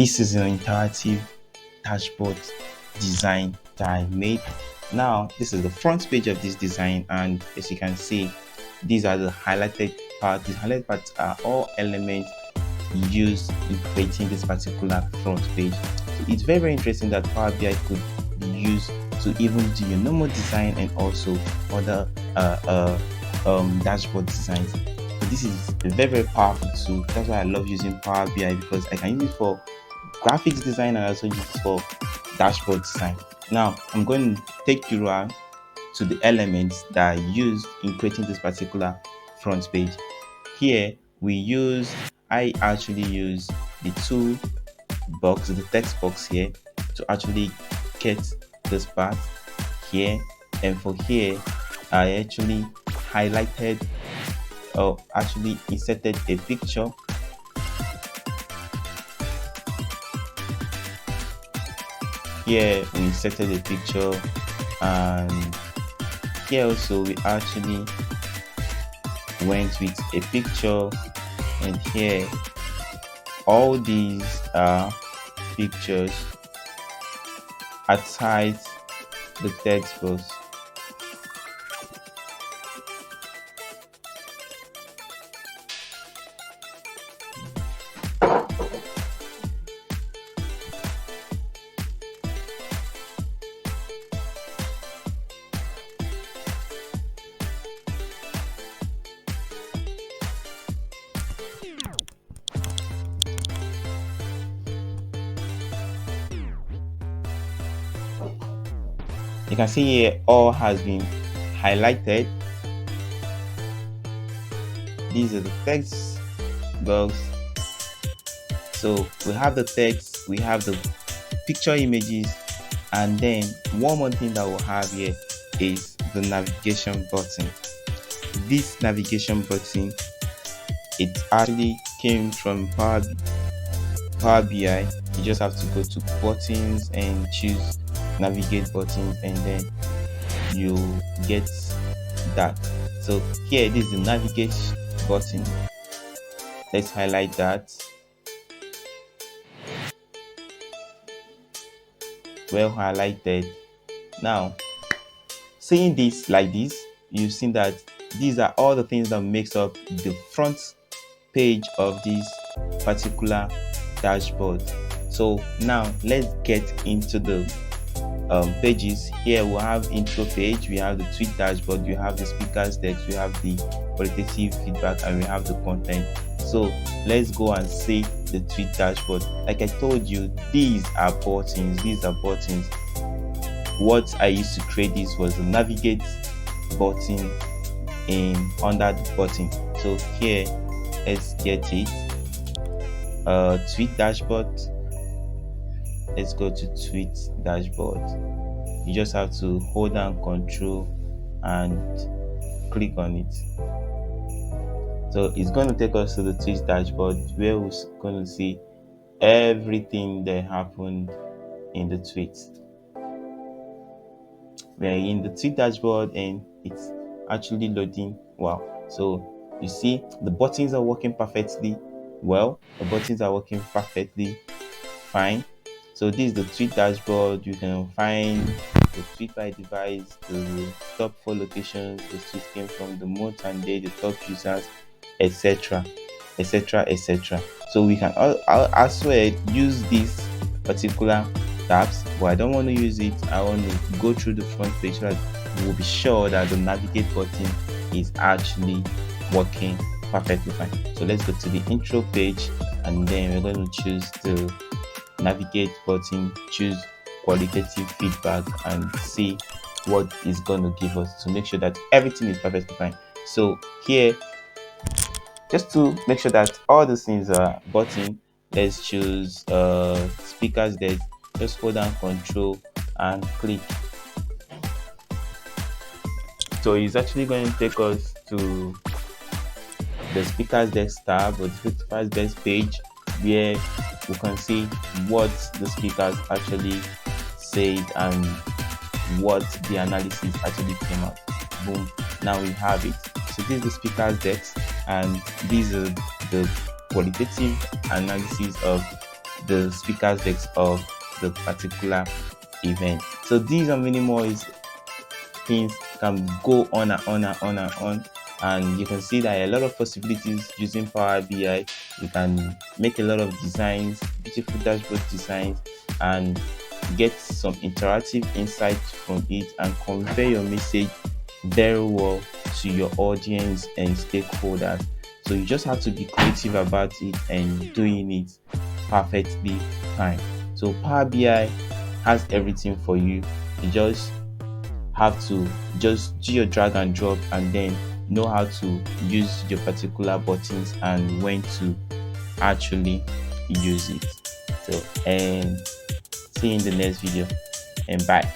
This is an interactive dashboard design that I made. Now this is the front page of this design, and as you can see, these are the highlighted parts. The highlighted parts are all elements used in creating this particular front page. So it's very, very interesting that Power BI could be used to even do your normal design and also other dashboard designs. So this is a very, very powerful tool. That's why I love using Power BI, because I can use it for graphics design and also use it for dashboard design. Now I'm going to take you around to the elements that are used in creating this particular front page. Here I actually use the tool box, the text box here, to actually get this part here. And for here, I actually highlighted or actually inserted a picture. Here we inserted a picture, and here also we actually went with a picture, and here all these are pictures outside the text box. You can see here all has been highlighted. These are the text box. So we have the text, we have the picture images, and then one more thing that we'll have here is the navigation button. This navigation button, it actually came from Power BI. You just have to go to buttons and choose navigate buttons, and then you get that. So here, this is the navigate button. Let's highlight that. Well highlighted. Now, seeing this like this, you've seen that these are all the things that makes up the front page of this particular dashboard. So now let's get into the pages. Here we have intro page, we have the tweet dashboard, you have the speakers text, we have the qualitative feedback, and we have the content. So let's go and see the tweet dashboard. Like I told you, these are buttons. What I used to create this was the navigate button under the button. So here, let's get it. Tweet dashboard. Let's go to tweet dashboard. You just have to hold down Control and click on it. So it's going to take us to the tweet dashboard, where we're going to see everything that happened in the tweet. We're in the tweet dashboard and it's actually loading. Wow. So you see the buttons are working perfectly well. The buttons are working perfectly fine. So this is the tweet dashboard. You can find the tweet by device, the top 4 locations the tweet came from, the month and day, the top users, etc. So we can as well use these particular tabs, but I don't want to use it. I want to go through the front page so that we'll be sure that the navigate button is actually working perfectly fine. So let's go to the intro page, and then we're going to choose the navigate button, choose qualitative feedback, and see what is going to give us to make sure that everything is perfectly fine. So here, just to make sure that all these things are button, let's choose speakers there. Just hold down Control and click. So it's actually going to take us to the speakers desk tab, or the speakers desk page, where we can see what the speakers actually said and what the analysis actually came out. Boom, now we have it. So this is the speakers desk, and these are the qualitative analysis of the speakers decks of the particular event. So these and many more is things can go on and on and on and on, and you can see that a lot of possibilities using Power BI. You can make a lot of designs, beautiful dashboard designs, and get some interactive insights from it and convey your message very well to your audience and stakeholders. So you just have to be creative about it and doing it perfectly fine. So Power BI has everything for you. You just have to just do your drag and drop and then know how to use your particular buttons and when to actually use it. So and see you in the next video, and bye.